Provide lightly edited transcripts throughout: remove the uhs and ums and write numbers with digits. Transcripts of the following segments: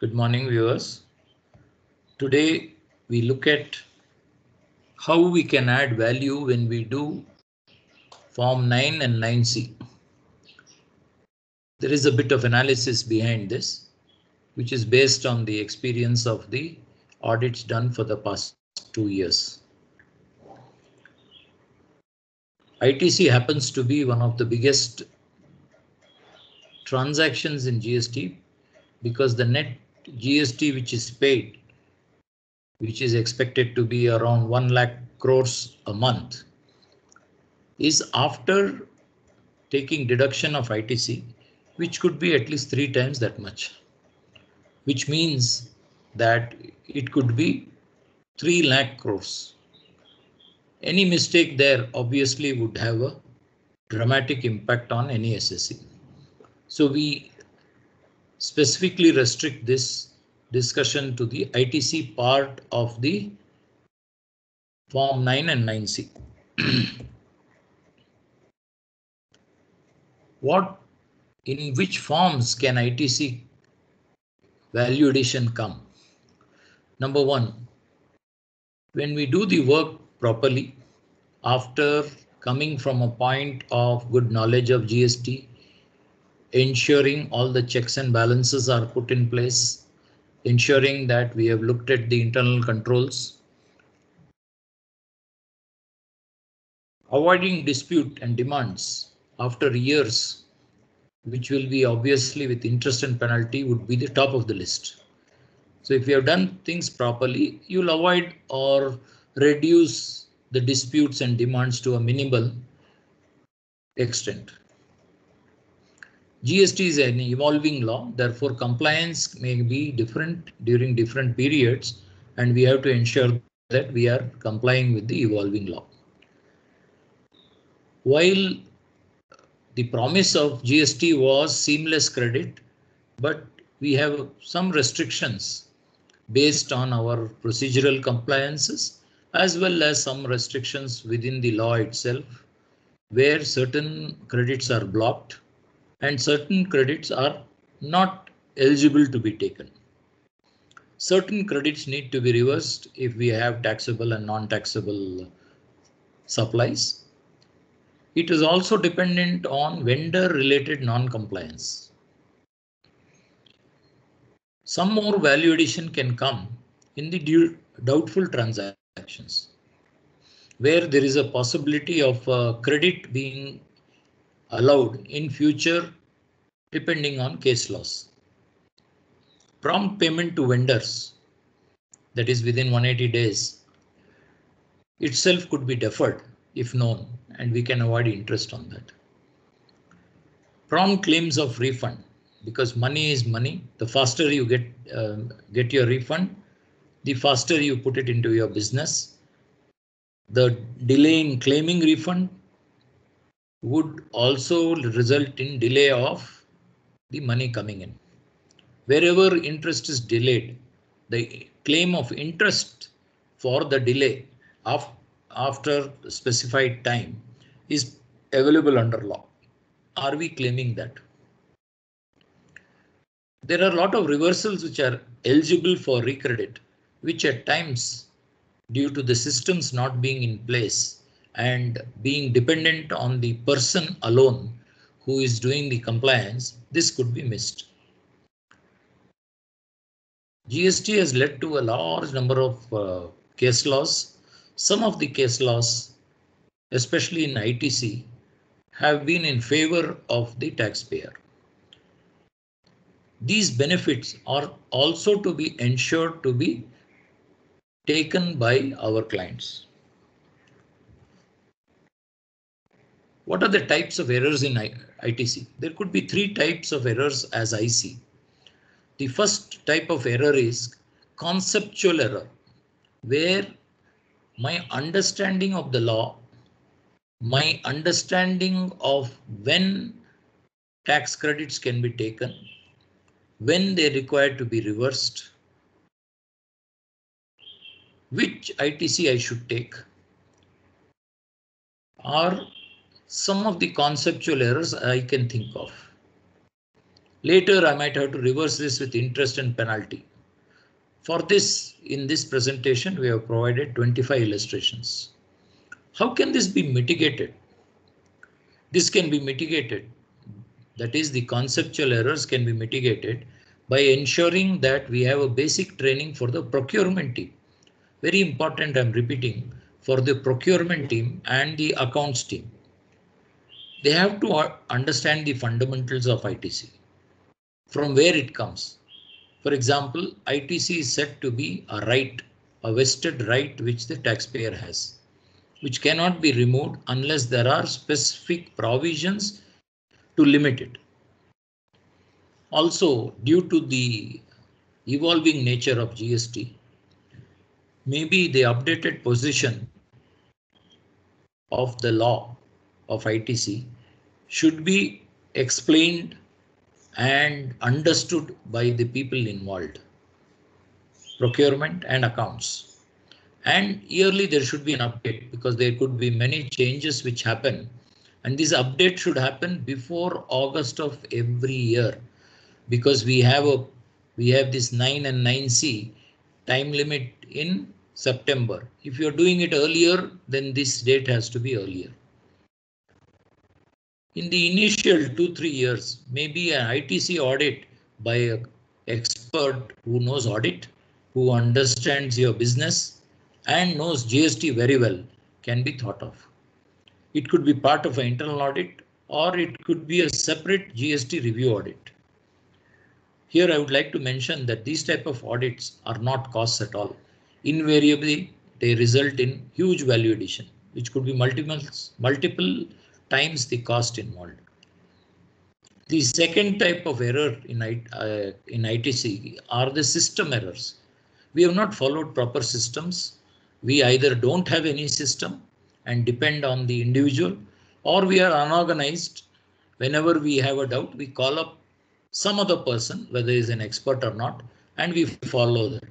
Good morning, viewers. Today we look at how we can add value when we do Form 9 and 9C. There is a bit of analysis behind this, which is based on the experience of the audits done for the past 2 years. ITC happens to be one of the biggest transactions in GST because the net GST which is paid, which is expected to be around 1 lakh crores a month, is after taking deduction of ITC, which could be at least 3 times that much, which means that it could be 3 lakh crores. Any mistake there obviously would have a dramatic impact on any SSC. So we specifically restrict this discussion to the ITC part of the Form 9 and 9C. In which forms can ITC value addition come? Number one, when we do the work properly, after coming from a point of good knowledge of GST, ensuring all the checks and balances are put in place, ensuring that we have looked at the internal controls, avoiding dispute and demands after years, which will be obviously with interest and penalty, would be the top of the list. So if you have done things properly, you'll avoid or reduce the disputes and demands to a minimal extent. GST is an evolving law, therefore compliance may be different during different periods, and we have to ensure that we are complying with the evolving law. While the promise of GST was seamless credit, but we have some restrictions based on our procedural compliances, as well as some restrictions within the law itself, where certain credits are blocked and certain credits are not eligible to be taken. Certain credits need to be reversed if we have taxable and non-taxable supplies. It is also dependent on vendor-related non-compliance. Some more value addition can come in the doubtful transactions, where there is a possibility of credit being allowed in future depending on case laws. Prompt payment to vendors, that is within 180 days, itself could be deferred if known, and we can avoid interest on that. Prompt claims of refund, because money is money. The faster you get your refund, the faster you put it into your business. The delay in claiming refund would also result in delay of the money coming in. Wherever interest is delayed, the claim of interest for the delay after specified time is available under law. Are we claiming that? There are a lot of reversals which are eligible for recredit, which at times, due to the systems not being in place and being dependent on the person alone who is doing the compliance, this could be missed. GST has led to a large number of case laws. Some of the case laws, especially in ITC, have been in favor of the taxpayer. These benefits are also to be ensured to be taken by our clients. What are the types of errors in ITC? There could be 3 types of errors as I see. The first type of error is conceptual error, where my understanding of the law, my understanding of when tax credits can be taken, when they require to be reversed, which ITC I should take, are some of the conceptual errors I can think of. Later, I might have to reverse this with interest and penalty. For this, in this presentation, we have provided 25 illustrations. How can this be mitigated? This can be mitigated. That is, the conceptual errors can be mitigated by ensuring that we have a basic training for the procurement team. Very important, I'm repeating, for the procurement team and the accounts team. They have to understand the fundamentals of ITC, from where it comes. For example, ITC is said to be a right, a vested right which the taxpayer has, which cannot be removed unless there are specific provisions to limit it. Also, due to the evolving nature of GST, maybe the updated position of the law of ITC should be explained and understood by the people involved, procurement and accounts. And yearly there should be an update because there could be many changes which happen. And this update should happen before August of every year, because we have this 9 and 9C time limit in September. If you're doing it earlier, then this date has to be earlier. In the initial 2-3 years, maybe an ITC audit by an expert who knows audit, who understands your business and knows GST very well can be thought of. It could be part of an internal audit, or it could be a separate GST review audit. Here I would like to mention that these type of audits are not costs at all. Invariably, they result in huge value addition, which could be multiple times the cost involved. The second type of error in ITC are the system errors. We have not followed proper systems. We either don't have any system and depend on the individual, or we are unorganized. Whenever we have a doubt, we call up some other person, whether he is an expert or not, and we follow that.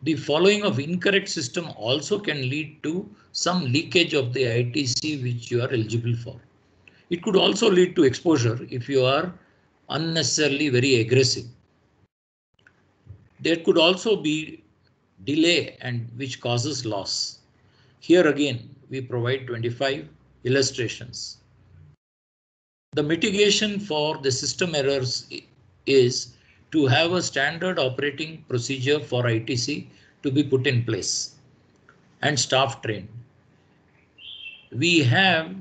The following of incorrect system also can lead to some leakage of the ITC which you are eligible for. It could also lead to exposure if you are unnecessarily very aggressive. There could also be delay and which causes loss. Here again, we provide 25 illustrations. The mitigation for the system errors is to have a standard operating procedure for ITC to be put in place and staff trained. We have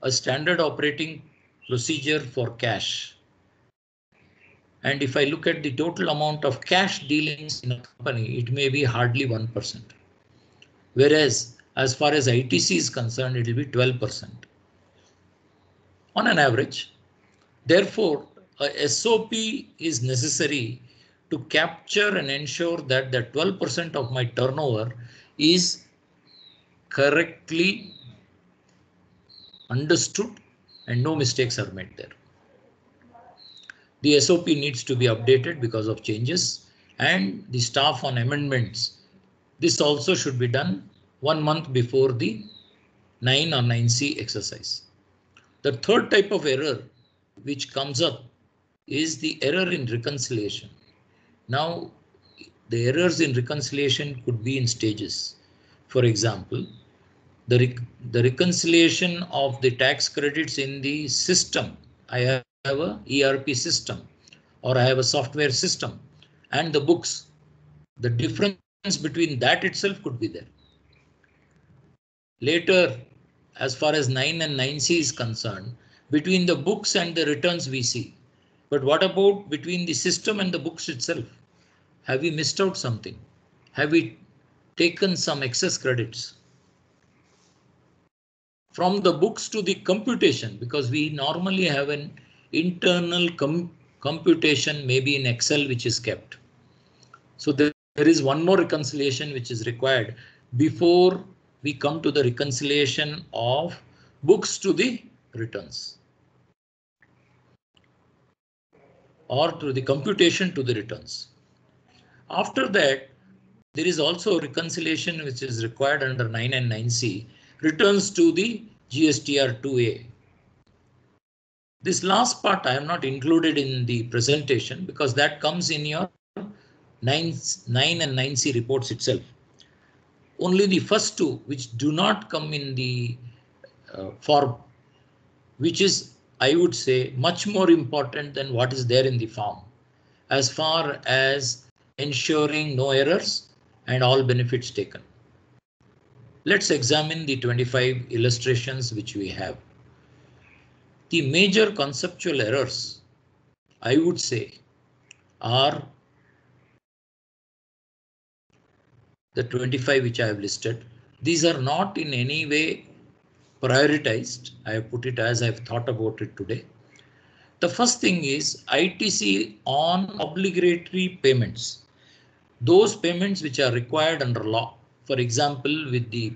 a standard operating procedure for cash. And if I look at the total amount of cash dealings in a company, it may be hardly 1%. Whereas as far as ITC is concerned, it will be 12% on an average. Therefore, a SOP is necessary to capture and ensure that the 12% of my turnover is correctly understood and no mistakes are made there. The SOP needs to be updated because of changes, and the staff on amendments. This also should be done 1 month before the 9 or 9C exercise. The third type of error which comes up is the error in reconciliation. Now, the errors in reconciliation could be in stages. For example, the reconciliation of the tax credits in the system. I have a ERP system, or I have a software system, and the books. The difference between that itself could be there. Later, as far as 9 and 9C is concerned, between the books and the returns we see. But what about between the system and the books itself? Have we missed out something? Have we taken some excess credits? From the books to the computation, because we normally have an internal computation, maybe in Excel, which is kept. So there is one more reconciliation which is required before we come to the reconciliation of books to the returns, or to the computation to the returns. After that, there is also reconciliation which is required under 9 and 9C, returns to the GSTR 2A. This last part I am not included in the presentation because that comes in your 9 and 9C reports itself. Only the first two which do not come in the form, which is, I would say, much more important than what is there in the form, as far as ensuring no errors and all benefits taken. Let's examine the 25 illustrations which we have. The major conceptual errors, I would say, are the 25 which I have listed. These are not in any way prioritized. I have put it as I've thought about it today. The first thing is ITC on obligatory payments. Those payments which are required under law. For example, with the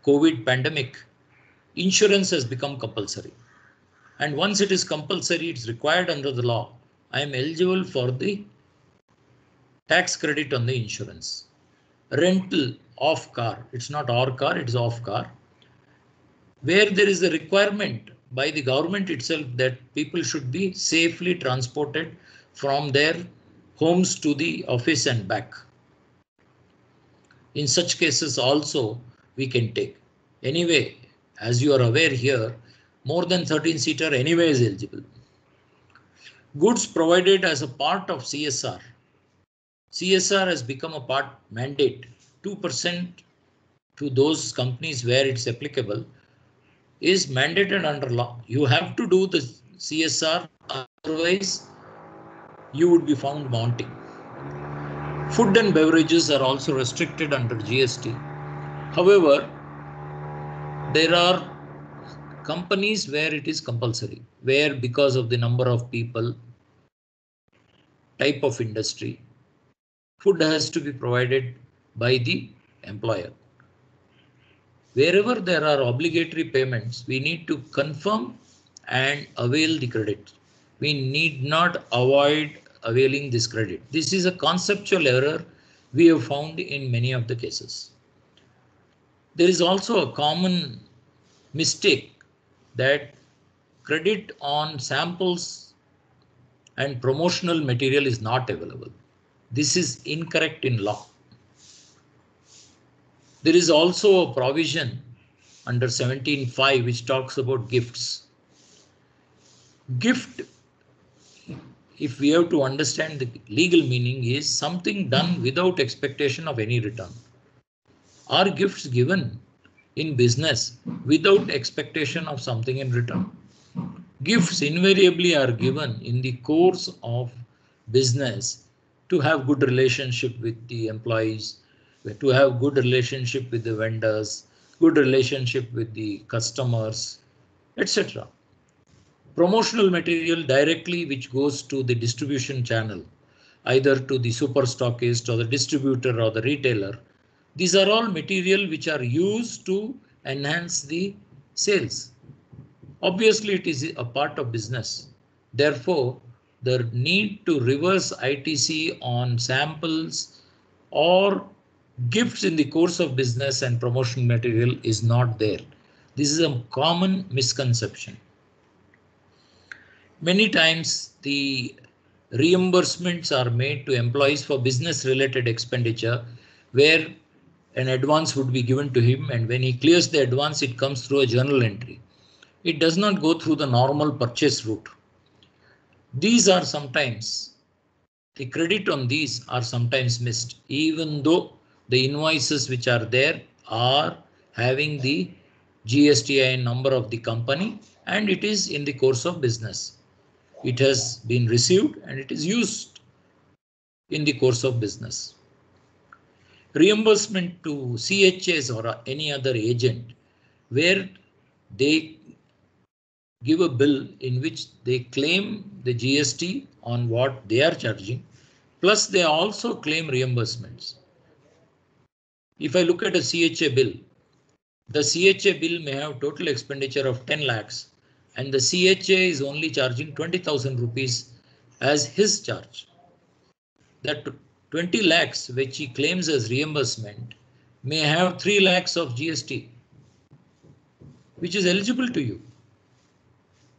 COVID pandemic, insurance has become compulsory. And once it is compulsory, it's required under the law. I am eligible for the tax credit on the insurance. Rental of car, it's not our car, it's of car. Where there is a requirement by the government itself that people should be safely transported from their homes to the office and back. In such cases also we can take. Anyway, as you are aware here, more than 13-seater anyway is eligible. Goods provided as a part of CSR. CSR has become a part mandate, 2% to those companies where it's applicable is mandated under law. You have to do the CSR, otherwise you would be found wanting. Food and beverages are also restricted under GST. However, there are companies where it is compulsory, where because of the number of people, type of industry, food has to be provided by the employer. Wherever there are obligatory payments, we need to confirm and avail the credit. We need not avoid availing this credit. This is a conceptual error we have found in many of the cases. There is also a common mistake that credit on samples and promotional material is not available. This is incorrect in law. There is also a provision under 17(5) which talks about gifts. Gift, if we have to understand the legal meaning, is something done without expectation of any return. Are gifts given in business without expectation of something in return? Gifts invariably are given in the course of business to have good relationship with the employees, to have good relationship with the vendors, good relationship with the customers, etc. Promotional material directly which goes to the distribution channel, either to the super stockist or the distributor or the retailer. These are all material which are used to enhance the sales. Obviously, it is a part of business. Therefore, the need to reverse ITC on samples or gifts in the course of business and promotional material is not there. This is a common misconception. Many times the reimbursements are made to employees for business related expenditure where an advance would be given to him, and when he clears the advance, it comes through a journal entry. It does not go through the normal purchase route. These are sometimes, the credit on these are sometimes missed, even though the invoices which are there are having the GSTIN number of the company and it is in the course of business. It has been received and it is used in the course of business. Reimbursement to CHAs or any other agent where they give a bill in which they claim the GST on what they are charging, plus they also claim reimbursements. If I look at a CHA bill, the CHA bill may have total expenditure of 10 lakhs and the CHA is only charging 20,000 rupees as his charge. That 20 lakhs which he claims as reimbursement may have 3 lakhs of GST, which is eligible to you.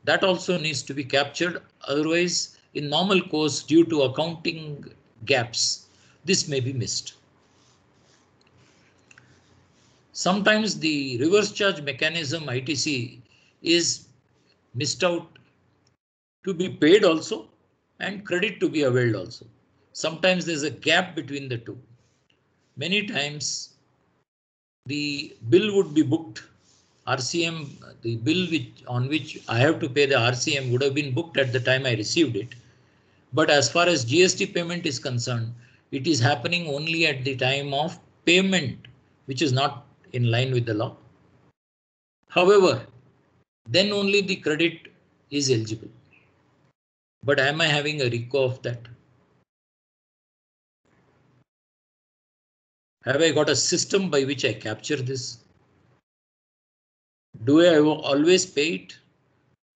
That also needs to be captured. Otherwise, in normal course, due to accounting gaps, this may be missed. Sometimes the reverse charge mechanism ITC is missed out to be paid also and credit to be availed also. Sometimes there's a gap between the two. Many times the bill would be booked. RCM, the bill on which I have to pay the RCM would have been booked at the time I received it. But as far as GST payment is concerned, it is happening only at the time of payment, which is not in line with the law. However, then only the credit is eligible. But am I having a RICO of that? Have I got a system by which I capture this? Do I always pay it?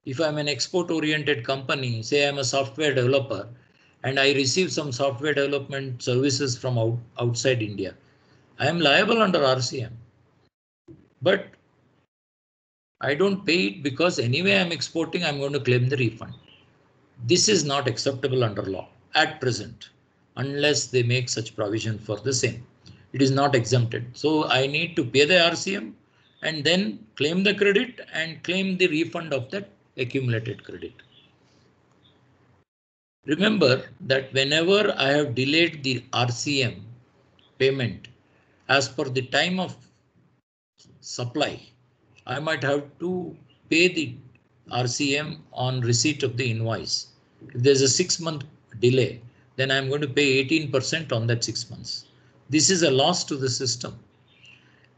If I'm an export oriented company, say I'm a software developer and I receive some software development services from outside India, I am liable under RCM. But I don't pay it because anyway I'm exporting, I'm going to claim the refund. This is not acceptable under law at present, unless they make such provision for the same. It is not exempted. So I need to pay the RCM and then claim the credit and claim the refund of that accumulated credit. Remember that whenever I have delayed the RCM payment as per the time of supply, I might have to pay the RCM on receipt of the invoice. If there's a 6-month delay, then I'm going to pay 18% on that 6 months. This is a loss to the system.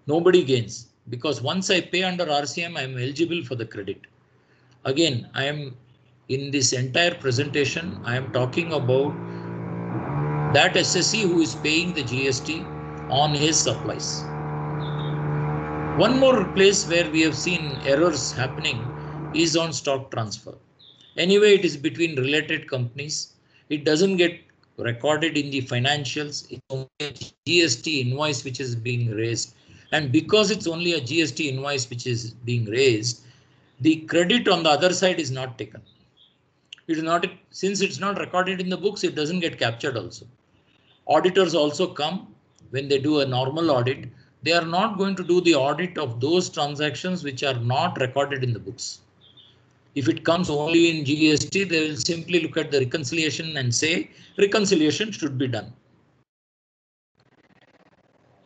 Nobody gains because once I pay under RCM, I'm eligible for the credit. Again, I am in this entire presentation, I am talking about that SSE who is paying the GST on his supplies. One more place where we have seen errors happening is on stock transfer. Anyway, it is between related companies. It doesn't get recorded in the financials. It's only a GST invoice which is being raised. And because it's only a GST invoice which is being raised, the credit on the other side is not taken. It is not, since it's not recorded in the books, it doesn't get captured also. Auditors also come when they do a normal audit. They are not going to do the audit of those transactions which are not recorded in the books. If it comes only in GST, they will simply look at the reconciliation and say reconciliation should be done.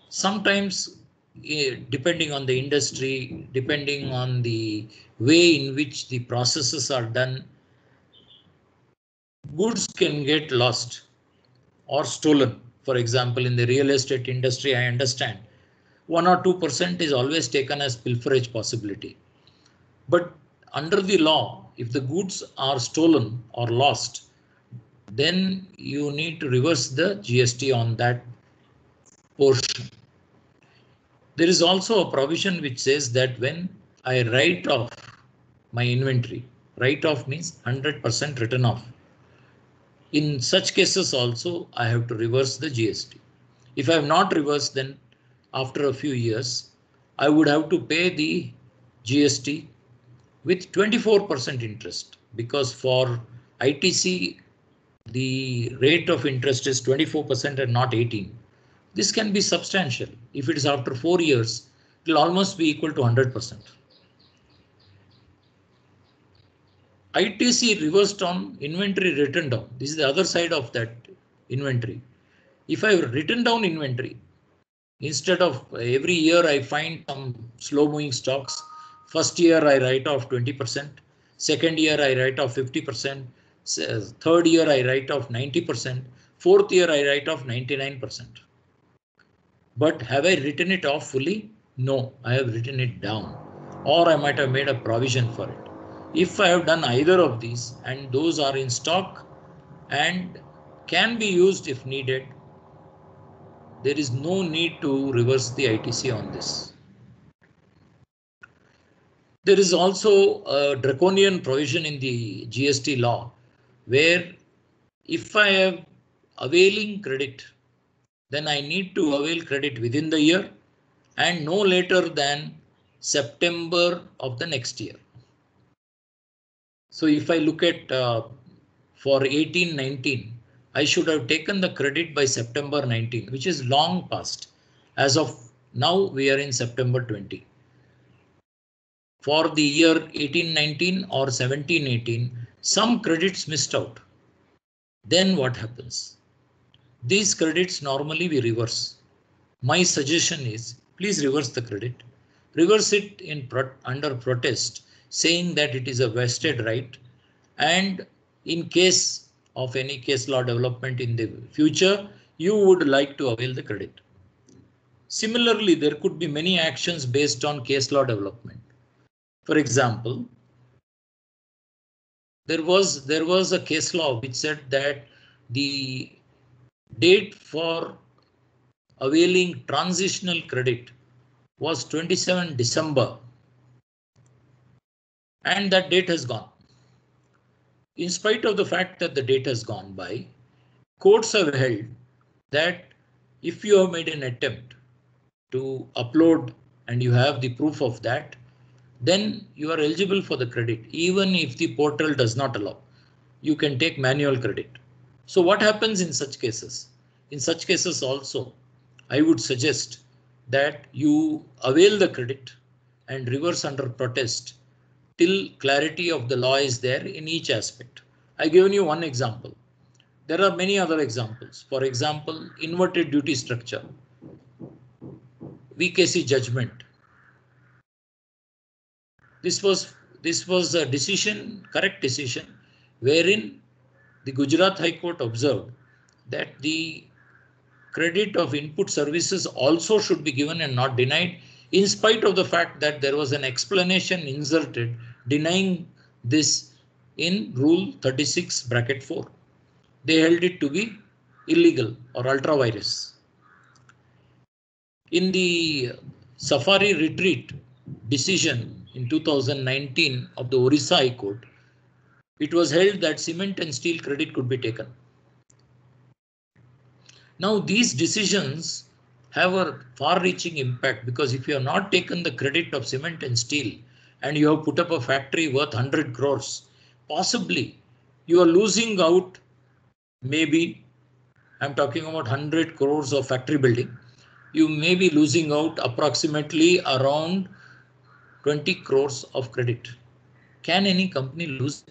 Sometimes, depending on the industry, depending on the way in which the processes are done, goods can get lost or stolen. For example, in the real estate industry, I understand 1 or 2% is always taken as pilferage possibility. But under the law, if the goods are stolen or lost, then you need to reverse the GST on that portion. There is also a provision which says that when I write off my inventory, write off means 100% written off. In such cases also, I have to reverse the GST. If I have not reversed, then after a few years, I would have to pay the GST with 24% interest, because for ITC, the rate of interest is 24% and not 18%. This can be substantial. If it is after 4 years, it will almost be equal to 100%. ITC reversed on inventory written down. This is the other side of that inventory. If I have written down inventory, instead of every year I find some slow moving stocks, first year I write off 20%, second year I write off 50%, third year I write off 90%, fourth year I write off 99%. But have I written it off fully? No, I have written it down, or I might have made a provision for it. If I have done either of these and those are in stock and can be used if needed, there is no need to reverse the ITC on this. There is also a draconian provision in the GST law where if I have availing credit, then I need to avail credit within the year and no later than September of the next year. So if I look at for 18-19, I should have taken the credit by September 19, which is long past. As of now, we are in September 20. For the year 18-19 or 17-18, some credits missed out. Then what happens? These credits normally we reverse. My suggestion is please reverse the credit. Reverse it in under protest, saying that it is a vested right, and in case of any case law development in the future, you would like to avail the credit. Similarly, there could be many actions based on case law development. For example, there was a case law which said that the date for availing transitional credit was 27 December, and that date has gone. In spite of the fact that the date has gone by, courts have held that if you have made an attempt to upload and you have the proof of that, then you are eligible for the credit, even if the portal does not allow. You can take manual credit. So what happens in such cases? In such cases also, I would suggest that you avail the credit and reverse under protest till clarity of the law is there in each aspect. I've given you one example. There are many other examples. For example, inverted duty structure, VKC judgment. This was a decision, correct decision, wherein the Gujarat High Court observed that the credit of input services also should be given and not denied, in spite of the fact that there was an explanation inserted denying this in Rule 36(4). They held it to be illegal or ultra vires. In the Safari Retreat decision in 2019 of the Orissa High Court, it was held that cement and steel credit could be taken. Now these decisions have a far-reaching impact, because if you have not taken the credit of cement and steel and you have put up a factory worth 100 crores, possibly you are losing out. Maybe I'm talking about 100 crores of factory building. You may be losing out approximately around 20 crores of credit. Can any company lose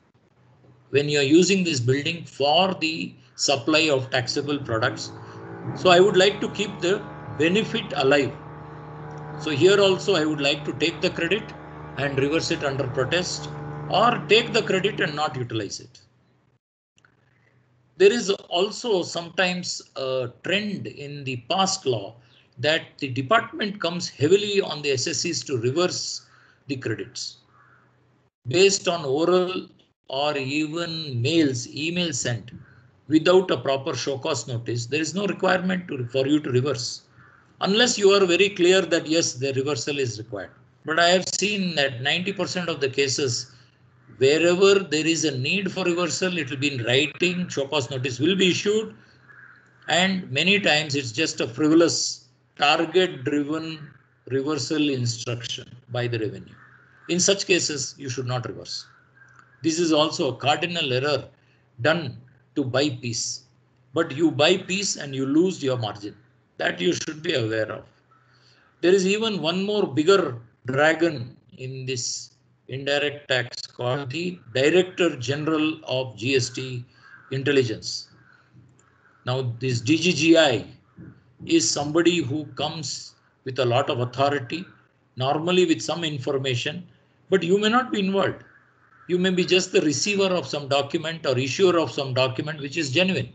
when you are using this building for the supply of taxable products? So I would like to keep the benefit alive. So here also I would like to take the credit and reverse it under protest, or take the credit and not utilize it. There is also sometimes a trend in the past law that the department comes heavily on the SSCs to reverse the credits based on oral or even email sent without a proper show cause notice. There is no requirement for you to reverse unless you are very clear that yes, the reversal is required. But I have seen that 90% of the cases, wherever there is a need for reversal, it will be in writing, show cause notice will be issued, and many times it's just a frivolous, target-driven reversal instruction by the revenue. In such cases, you should not reverse. This is also a cardinal error done to buy peace. But you buy peace and you lose your margin. That you should be aware of. There is even one more bigger dragon in this indirect tax called the Director General of GST Intelligence. Now this DGGI is somebody who comes with a lot of authority, normally with some information, but you may not be involved. You may be just the receiver of some document or issuer of some document which is genuine.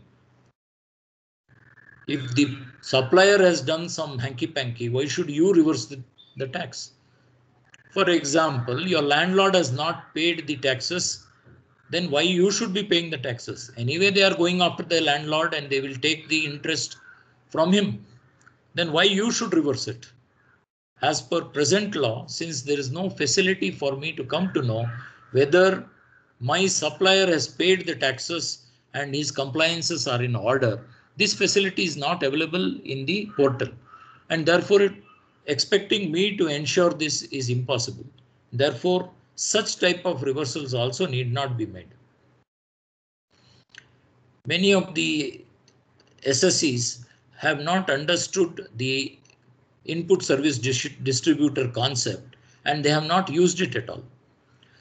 If the supplier has done some hanky-panky, why should you reverse the tax? For example, your landlord has not paid the taxes, then why you should be paying the taxes? Anyway, they are going after the landlord and they will take the interest from him. Then why you should reverse it? As per present law, since there is no facility for me to come to know whether my supplier has paid the taxes and his compliances are in order, this facility is not available in the portal, and therefore expecting me to ensure this is impossible. Therefore, Such type of reversals also need not be made. Many of the SSEs have not understood the input service distributor concept, and they have not used it at all.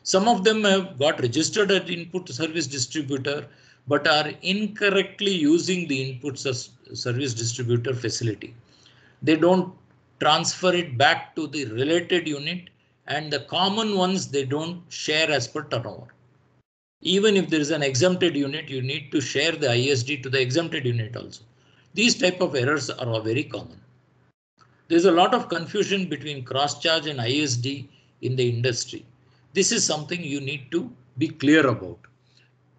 Some of them have got registered as input service distributor, but are incorrectly using the input service distributor facility. They don't transfer it back to the related unit, and the common ones they don't share as per turnover. Even if there is an exempted unit, you need to share the ISD to the exempted unit also. These type of errors are very common. There's a lot of confusion between cross charge and ISD in the industry. This is something you need to be clear about,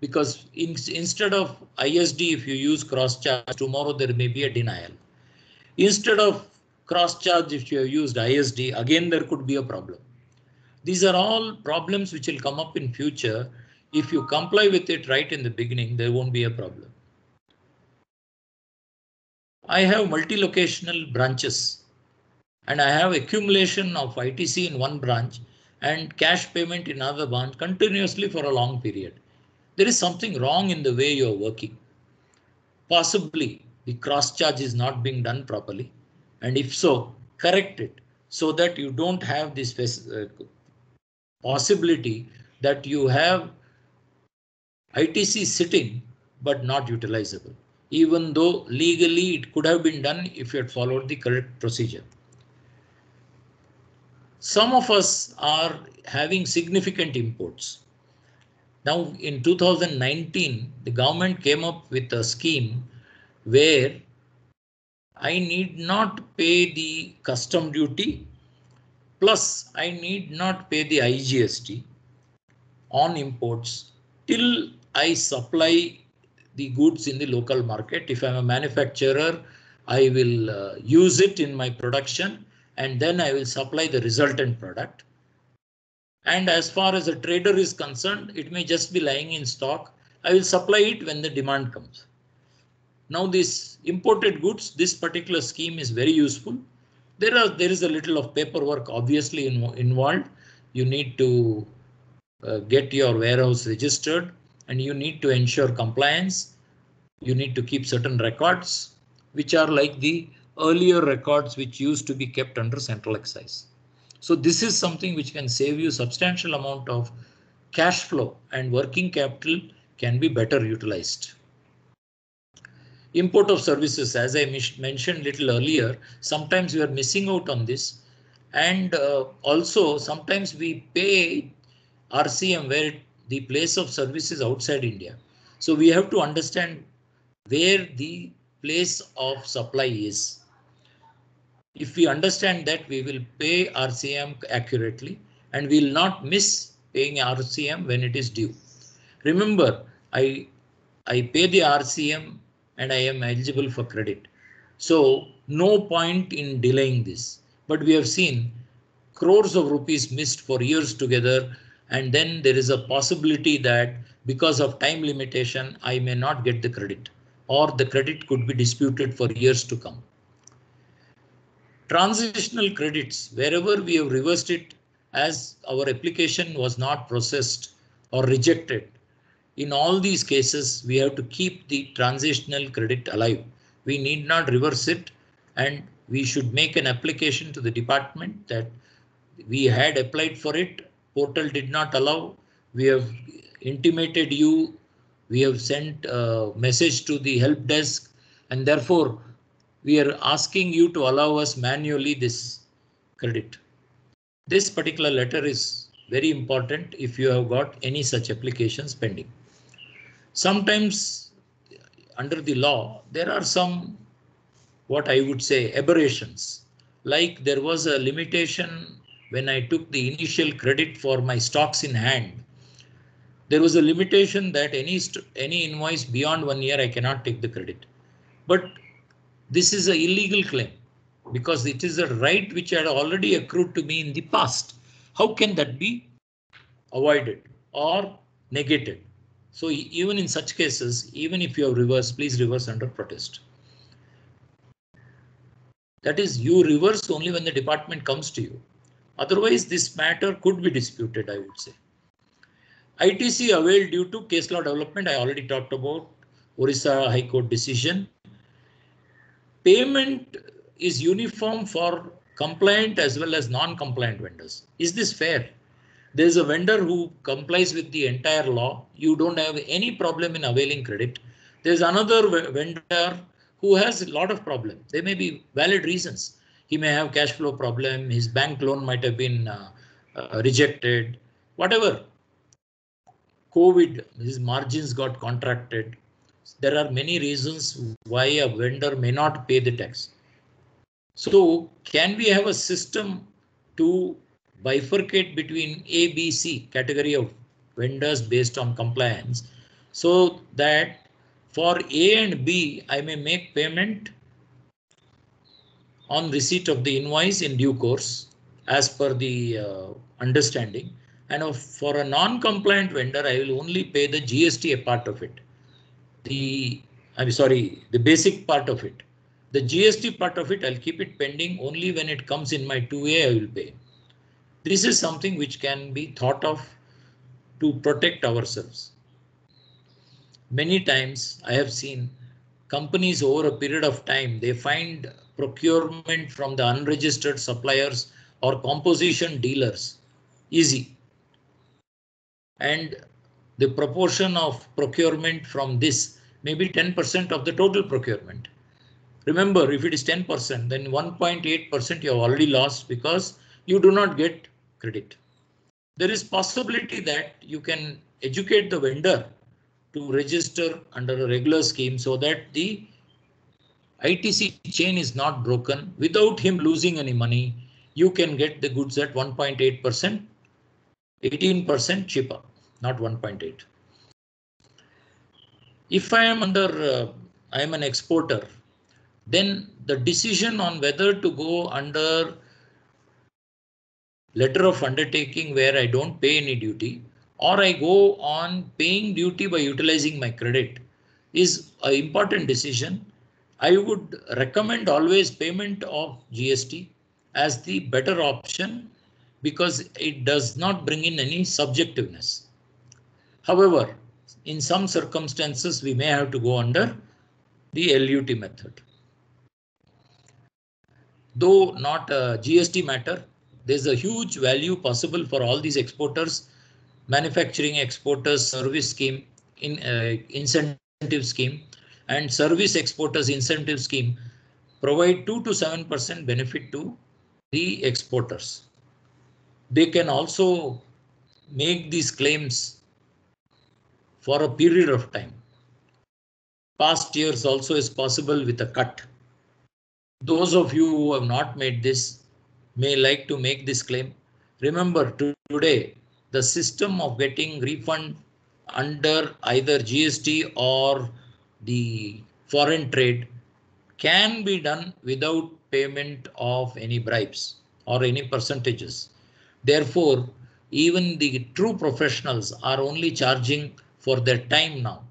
because instead of ISD, if you use cross charge, tomorrow there may be a denial. Instead of cross charge, if you have used ISD, again there could be a problem. These are all problems which will come up in future. If you comply with it right in the beginning, there won't be a problem. I have multi-locational branches, and I have accumulation of ITC in one branch and cash payment in another branch continuously for a long period. There is something wrong in the way you are working. Possibly the cross charge is not being done properly, and if so, correct it so that you don't have this possibility that you have ITC sitting but not utilizable, even though legally it could have been done if you had followed the correct procedure. Some of us are having significant imports. Now in 2019, the government came up with a scheme where I need not pay the custom duty, plus I need not pay the IGST on imports till I supply the goods in the local market. If I'm a manufacturer, I will use it in my production, and then I will supply the resultant product. And as far as a trader is concerned, it may just be lying in stock. I will supply it when the demand comes. Now these imported goods, this particular scheme is very useful. There is a little of paperwork obviously involved. You need to get your warehouse registered, and you need to ensure compliance. You need to keep certain records, which are like the earlier records which used to be kept under central excise. So this is something which can save you substantial amount of cash flow, and working capital can be better utilized. Import of services, as I mentioned little earlier, sometimes we are missing out on this, and also sometimes we pay RCM where the place of service is outside India. So we have to understand where the place of supply is. If we understand that, we will pay RCM accurately, and we will not miss paying RCM when it is due. Remember, I pay the RCM and I am eligible for credit. So no point in delaying this. But we have seen crores of rupees missed for years together, and then there is a possibility that because of time limitation, I may not get the credit, or the credit could be disputed for years to come. Transitional credits, wherever we have reversed it as our application was not processed or rejected, in all these cases, we have to keep the transitional credit alive. We need not reverse it, and we should make an application to the department that we had applied for it. Portal did not allow. We have intimated you. We have sent a message to the help desk, and therefore we are asking you to allow us manually this credit. This particular letter is very important if you have got any such applications pending. Sometimes under the law, there are some, what I would say, aberrations. Like there was a limitation when I took the initial credit for my stocks in hand. There was a limitation that any invoice beyond 1 year I cannot take the credit. But this is an illegal claim, because it is a right which had already accrued to me in the past. How can that be avoided or negated? So even in such cases, even if you have reversed, please reverse under protest. That is, you reverse only when the department comes to you. Otherwise, this matter could be disputed, I would say. ITC availed due to case law development. I already talked about Orissa High Court decision. Payment is uniform for compliant as well as non-compliant vendors. Is this fair? There is a vendor who complies with the entire law. You don't have any problem in availing credit. There's another vendor who has a lot of problem. There may be valid reasons. He may have cash flow problem. His bank loan might have been rejected. Whatever. COVID, his margins got contracted. There are many reasons why a vendor may not pay the tax. So can we have a system to bifurcate between A, B, C category of vendors based on compliance, so that for A and B, I may make payment on receipt of the invoice in due course as per the understanding. And for a non-compliant vendor, I will only pay the GST a part of it. The basic part of it. The GST part of it, I'll keep it pending. Only when it comes in my 2A, I will pay. This is something which can be thought of to protect ourselves. Many times I have seen companies over a period of time, they find procurement from the unregistered suppliers or composition dealers easy. And the proportion of procurement from this may be 10% of the total procurement. Remember, if it is 10%, then 1.8% you have already lost because you do not get credit. There is possibility that you can educate the vendor to register under a regular scheme so that the ITC chain is not broken. Without him losing any money, you can get the goods at 1.8%, 18% cheaper, not 1.8. If I am I am an exporter, then the decision on whether to go under letter of undertaking where I don't pay any duty, or I go on paying duty by utilizing my credit is an important decision. I would recommend always payment of GST as the better option because it does not bring in any subjectiveness. However, in some circumstances, we may have to go under the LUT method. Though not a GST matter, there's a huge value possible for all these exporters, manufacturing exporters service scheme, incentive scheme, and service exporters incentive scheme provide 2 to 7% benefit to the exporters. They can also make these claims for a period of time. Past years also is possible with a cut. Those of you who have not made this may like to make this claim. Remember, today the system of getting refund under either GST or the foreign trade can be done without payment of any bribes or any percentages. Therefore, even the true professionals are only charging for their time now.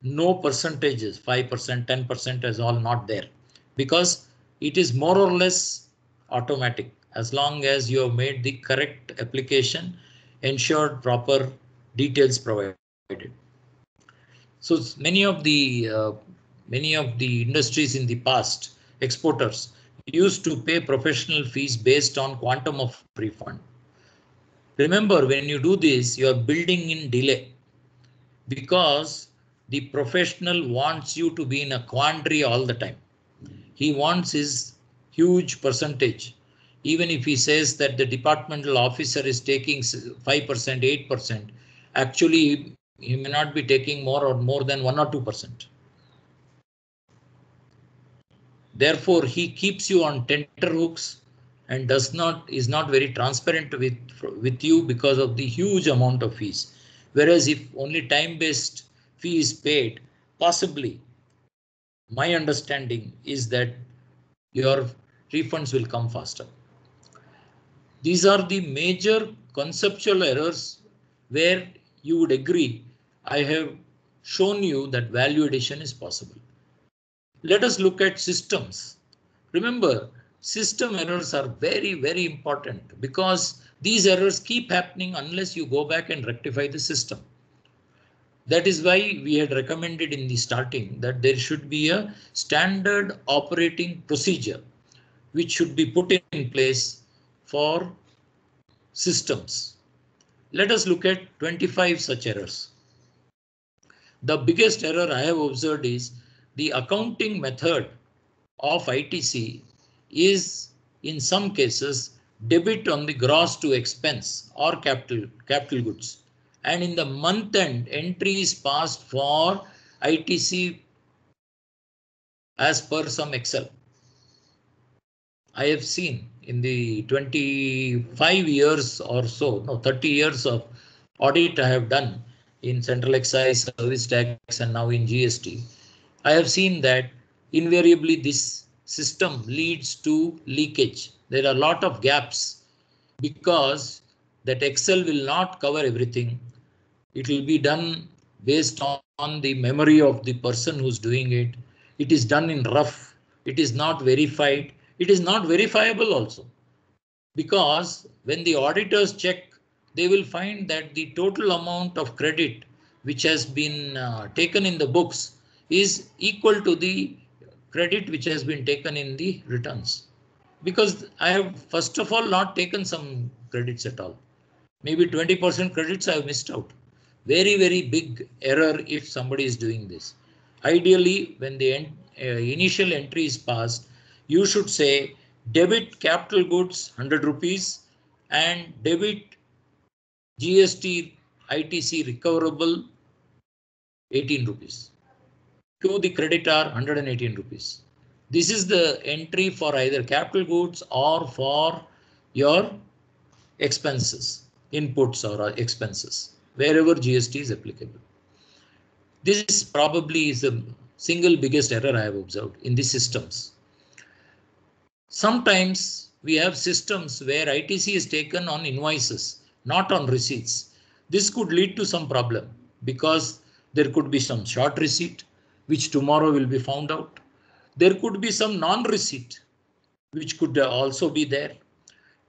No percentages, 5%, 10% is all not there because it is more or less automatic as long as you have made the correct application, ensured proper details provided. So many of the industries in the past, exporters, used to pay professional fees based on quantum of refund. Remember, when you do this, you are building in delay because the professional wants you to be in a quandary all the time. He wants his huge percentage. Even if he says that the departmental officer is taking 5%, 8%, actually he may not be taking more than 1 or 2%. Therefore, he keeps you on tenterhooks and is not very transparent with you because of the huge amount of fees. Whereas if only time-based fee is paid, possibly my understanding is that your refunds will come faster. These are the major conceptual errors where you would agree I have shown you that value addition is possible. Let us look at systems. Remember, system errors are very, very important because these errors keep happening unless you go back and rectify the system. That is why we had recommended in the starting that there should be a standard operating procedure which should be put in place for systems. Let us look at 25 such errors. The biggest error I have observed is the accounting method of ITC is in some cases debit on the gross to expense or capital goods, and in the month end entry is passed for ITC as per some Excel. I have seen in the 25 years or so, no 30 years of audit I have done in Central Excise, Service Tax and now in GST. I have seen that invariably this system leads to leakage. There are a lot of gaps because that Excel will not cover everything. It will be done based on the memory of the person who's doing it. It is done in rough. It is not verified. It is not verifiable also, because when the auditors check, they will find that the total amount of credit which has been taken in the books is equal to the credit which has been taken in the returns. Because I have first of all not taken some credits at all. Maybe 20% credits I have missed out. Very, very big error if somebody is doing this. Ideally, when the initial entry is passed, you should say debit capital goods 100 rupees and debit GST ITC recoverable 18 rupees. To the creditor 118 rupees. This is the entry for either capital goods or for your expenses, inputs or expenses, wherever GST is applicable. This probably is the single biggest error I have observed in the systems. Sometimes we have systems where ITC is taken on invoices, not on receipts. This could lead to some problem because there could be some short receipt, which tomorrow will be found out. There could be some non-receipt, which could also be there.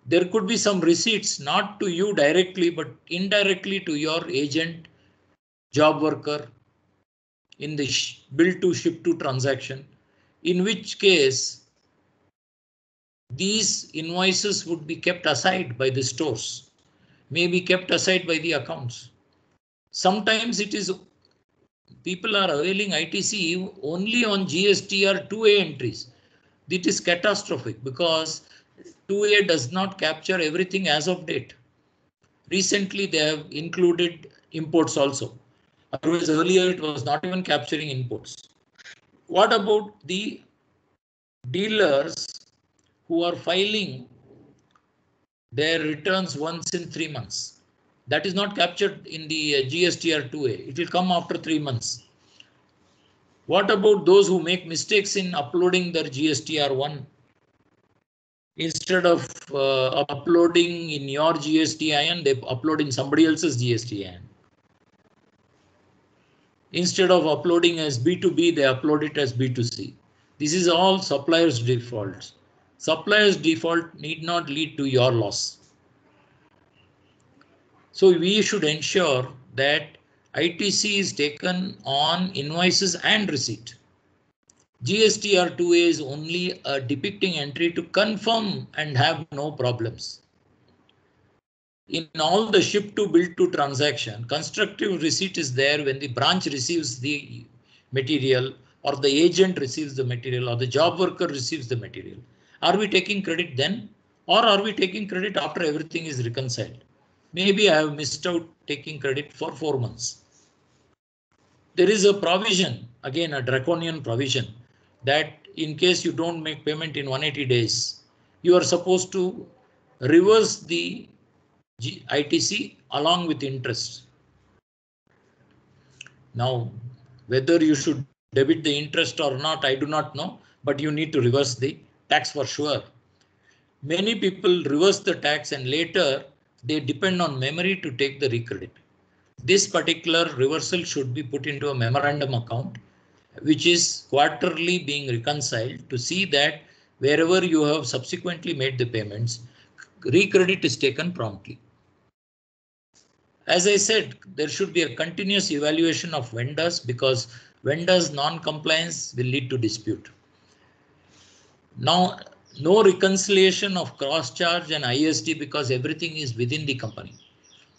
There could be some receipts not to you directly, but indirectly to your agent, job worker in the bill to ship to transaction, in which case these invoices would be kept aside by the stores, may be kept aside by the accounts. Sometimes it is people are availing ITC only on GST or 2A entries. It is catastrophic because 2A does not capture everything as of date. Recently, they have included imports also. Otherwise, earlier it was not even capturing imports. What about the dealers who are filing their returns once in 3 months? That is not captured in the GST or 2A. It will come after 3 months. What about those who make mistakes in uploading their GSTR1? Instead of uploading in your GSTIN, they upload in somebody else's GSTIN. Instead of uploading as B2B, they upload it as B2C. This is all supplier's defaults. Supplier's default need not lead to your loss. So we should ensure that ITC is taken on invoices and receipt. GSTR2A is only a depicting entry to confirm and have no problems. In all the ship to bill to transaction, constructive receipt is there when the branch receives the material or the agent receives the material or the job worker receives the material. Are we taking credit then, or are we taking credit after everything is reconciled? Maybe I have missed out taking credit for 4 months. There is a provision, again a draconian provision, that in case you don't make payment in 180 days, you are supposed to reverse the ITC along with interest. Now, whether you should debit the interest or not, I do not know, but you need to reverse the tax for sure. Many people reverse the tax and later they depend on memory to take the recredit. This particular reversal should be put into a memorandum account, which is quarterly being reconciled to see that wherever you have subsequently made the payments, recredit is taken promptly. As I said, there should be a continuous evaluation of vendors because vendors' non-compliance will lead to dispute. Now, no reconciliation of cross-charge and IST because everything is within the company.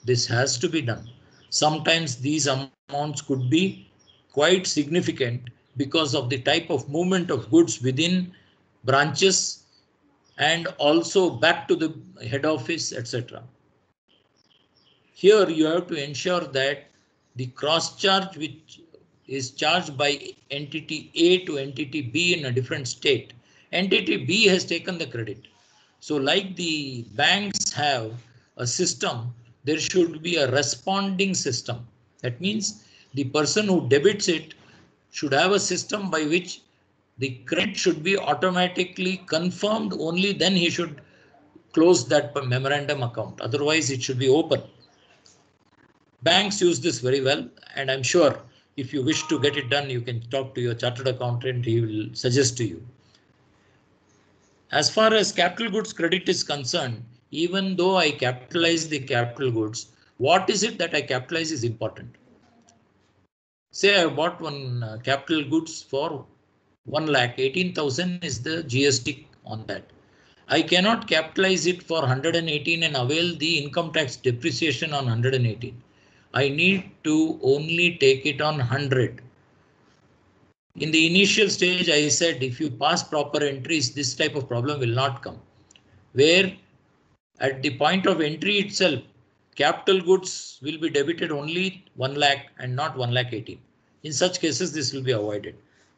This has to be done. Sometimes these amounts could be quite significant because of the type of movement of goods within branches and also back to the head office, etc. Here you have to ensure that the cross charge which is charged by entity A to entity B in a different state, entity B has taken the credit. So like the banks have a system, there should be a responding system. That means the person who debits it should have a system by which the credit should be automatically confirmed, only then he should close that memorandum account. Otherwise it should be open. Banks use this very well, and I'm sure if you wish to get it done, you can talk to your chartered accountant, he will suggest to you. As far as capital goods credit is concerned, even though I capitalize the capital goods, what is it that I capitalize is important. Say I bought one capital goods for 1,18,000 is the GST on that. I cannot capitalize it for 118 and avail the income tax depreciation on 118. I need to only take it on 100. In the initial stage, I said if you pass proper entries, this type of problem will not come. Where at the point of entry itself, capital goods will be debited only 1 lakh and not 1,18,000. In such cases, this will be avoided.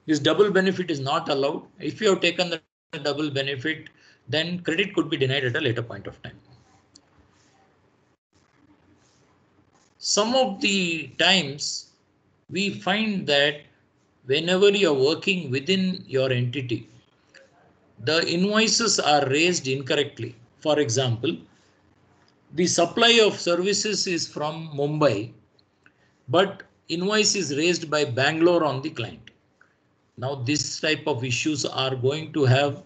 This double benefit is not allowed. If you have taken the double benefit, then credit could be denied at a later point of time. Some of the times we find that whenever you are working within your entity, the invoices are raised incorrectly. For example, the supply of services is from Mumbai, but invoice is raised by Bangalore on the client. Now this type of issues are going to have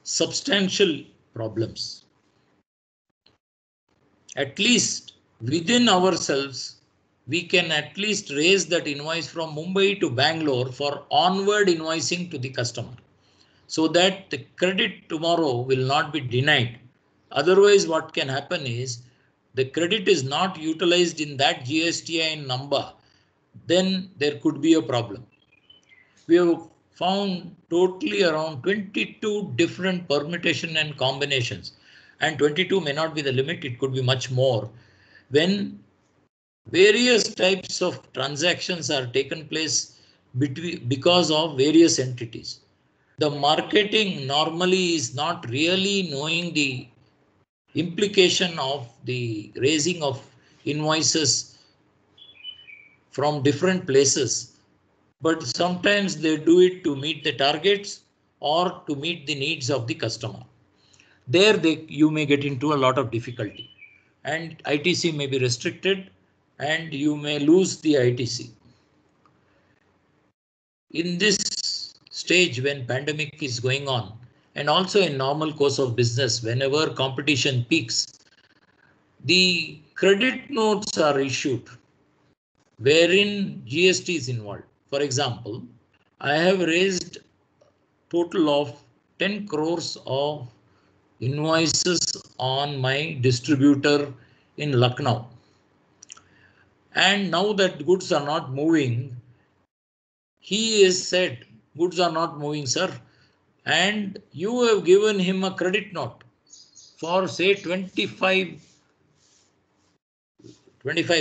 substantial problems. At least within ourselves, we can at least raise that invoice from Mumbai to Bangalore for onward invoicing to the customer, so that the credit tomorrow will not be denied. Otherwise, what can happen is the credit is not utilized in that GSTIN number, then there could be a problem. We have found totally around 22 different permutation and combinations, and 22 may not be the limit, it could be much more. When various types of transactions are taken place because of various entities. The marketing normally is not really knowing the implication of the raising of invoices from different places, but sometimes they do it to meet the targets or to meet the needs of the customer. There you may get into a lot of difficulty, and ITC may be restricted and you may lose the ITC. In this stage when pandemic is going on, and also in normal course of business, whenever competition peaks, the credit notes are issued wherein GST is involved. For example, I have raised total of 10 crores of invoices on my distributor in Lucknow. And now that goods are not moving, he is said, goods are not moving, sir. And you have given him a credit note for say 25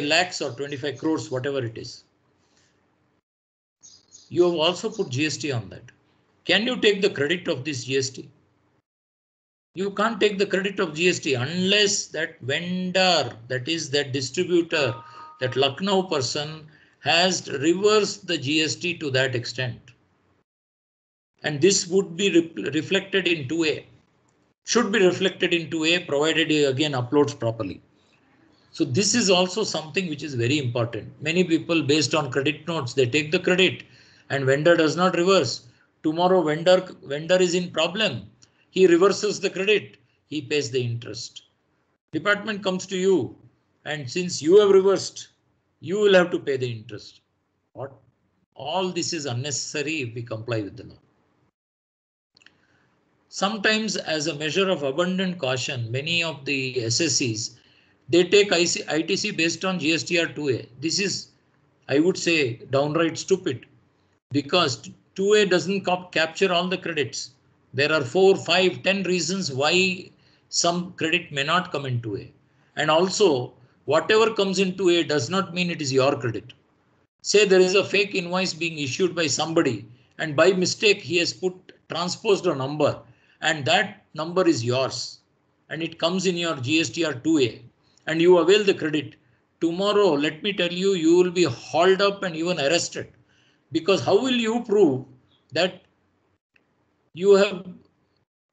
lakhs or 25 crores, whatever it is. You have also put GST on that. Can you take the credit of this GST? You can't take the credit of GST unless that vendor, that is that distributor, that Lucknow person has reversed the GST to that extent. And this would be reflected in 2A. Should be reflected in 2A provided he again uploads properly. So this is also something which is very important. Many people based on credit notes, they take the credit and vendor does not reverse. Tomorrow vendor is in problem. He reverses the credit. He pays the interest. Department comes to you, and since you have reversed, you will have to pay the interest. What? All this is unnecessary if we comply with the law. Sometimes, as a measure of abundant caution, many of the SSCs, they take ITC based on GSTR 2A. This is, I would say, downright stupid, because 2A doesn't capture all the credits. There are 4, 5, 10 reasons why some credit may not come in 2A. And also, whatever comes in 2A does not mean it is your credit. Say there is a fake invoice being issued by somebody, and by mistake he has transposed a number, and that number is yours, and it comes in your GSTR 2A, and you avail the credit. Tomorrow, let me tell you, you will be hauled up and even arrested, because how will you prove that you have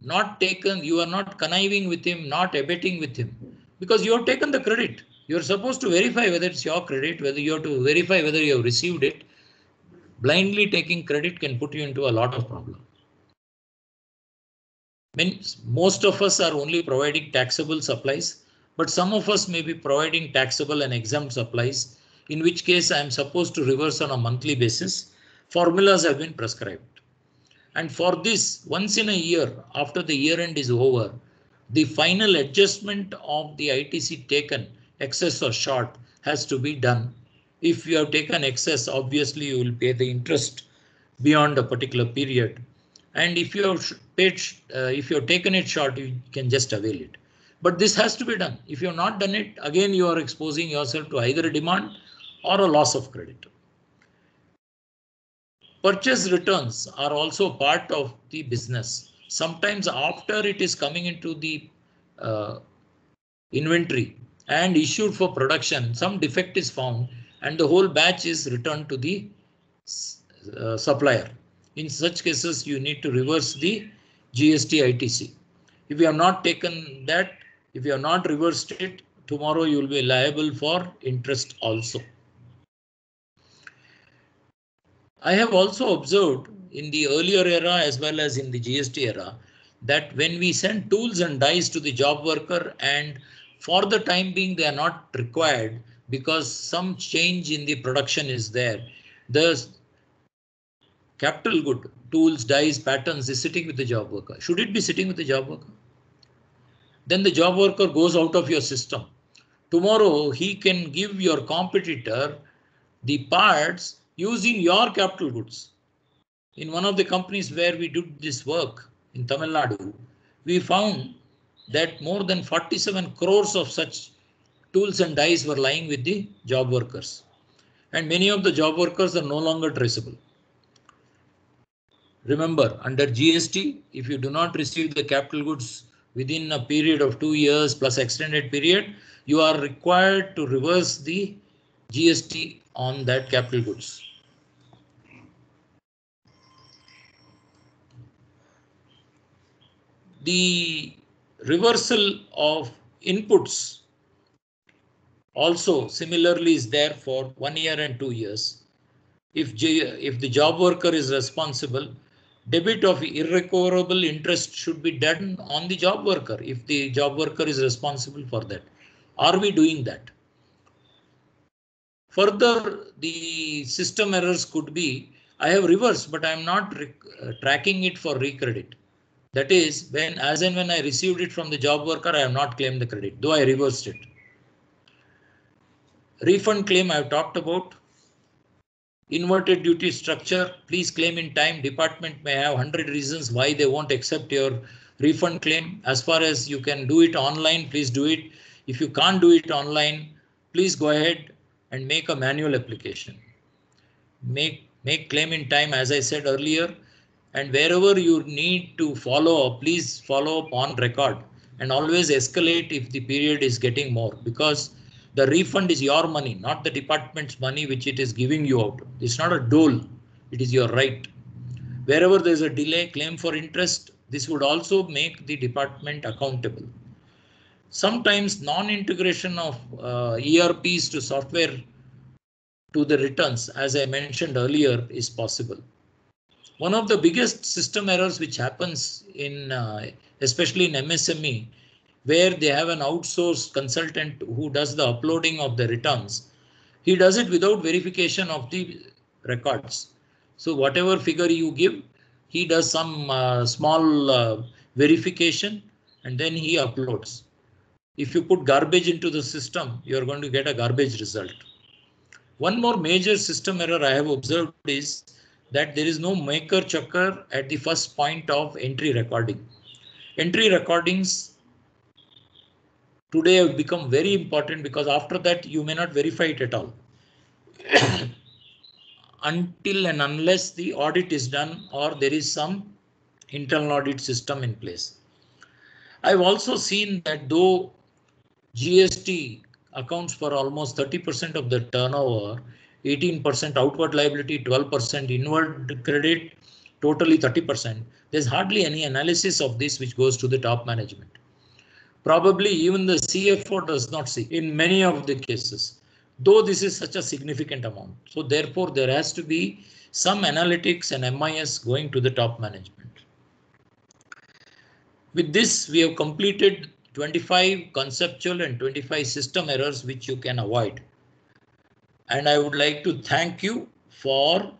not taken, you are not conniving with him, not abetting with him, because you have taken the credit. You're supposed to verify whether it's your credit, whether you have to verify whether you have received it. Blindly taking credit can put you into a lot of problem. Most of us are only providing taxable supplies, but some of us may be providing taxable and exempt supplies, in which case I am supposed to reverse on a monthly basis. Formulas have been prescribed. And for this, once in a year, after the year end is over, the final adjustment of the ITC taken, excess or short, has to be done. If you have taken excess, obviously you will pay the interest beyond a particular period. And if you have paid, if you have taken it short, you can just avail it. But this has to be done. If you have not done it, again you are exposing yourself to either a demand or a loss of credit. Purchase returns are also part of the business. Sometimes after it is coming into the inventory and issued for production, some defect is found and the whole batch is returned to the supplier. In such cases, you need to reverse the GST ITC. If you have not taken that, if you have not reversed it, tomorrow you will be liable for interest also. I have also observed in the earlier era as well as in the GST era that when we send tools and dies to the job worker, and for the time being they are not required because some change in the production is there, the capital good, tools, dies, patterns is sitting with the job worker. Should it be sitting with the job worker? Then the job worker goes out of your system. Tomorrow he can give your competitor the parts using your capital goods. In one of the companies where we did this work in Tamil Nadu, we found that more than 47 crores of such tools and dies were lying with the job workers. And many of the job workers are no longer traceable. Remember, under GST, if you do not receive the capital goods within a period of 2 years plus extended period, you are required to reverse the GST on that capital goods. The reversal of inputs also similarly is there for 1 year and 2 years. If the job worker is responsible, debit of irrecoverable interest should be done on the job worker if the job worker is responsible for that. Are we doing that? Further, the system errors could be, I have reversed, but I am not tracking it for recredit. That is, when as and when I received it from the job worker, I have not claimed the credit, though I reversed it. Refund claim I have talked about. Inverted duty structure, please claim in time. Department may have 100 reasons why they won't accept your refund claim. As far as you can do it online, please do it. If you can't do it online, please go ahead and make a manual application. Make claim in time, as I said earlier, and wherever you need to follow up, please follow up on record and always escalate if the period is getting more, because the refund is your money, not the department's money which it is giving you out. It's not a dole, it is your right. Wherever there is a delay, claim for interest. This would also make the department accountable. Sometimes non-integration of ERPs to software to the returns, as I mentioned earlier, is possible. One of the biggest system errors which happens in especially in MSME, where they have an outsourced consultant who does the uploading of the returns. He does it without verification of the records. So whatever figure you give, he does some small verification and then he uploads. If you put garbage into the system, you are going to get a garbage result. One more major system error I have observed is that there is no maker checker at the first point of entry recording. Entry recordings today have become very important because after that you may not verify it at all until and unless the audit is done or there is some internal audit system in place. I've also seen that though GST accounts for almost 30% of the turnover, 18% outward liability, 12% inward credit, totally 30%. There's hardly any analysis of this which goes to the top management. Probably even the CFO does not see in many of the cases, though this is such a significant amount. So therefore, there has to be some analytics and MIS going to the top management. With this, we have completed 25 conceptual and 25 system errors which you can avoid. And I would like to thank you for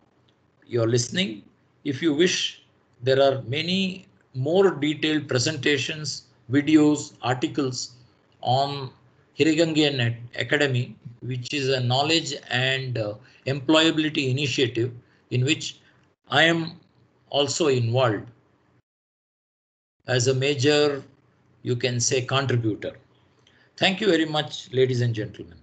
your listening. If you wish, there are many more detailed presentations, videos, articles on Hirigange Academy, which is a knowledge and employability initiative in which I am also involved as a major, you can say, contributor. Thank you very much, ladies and gentlemen.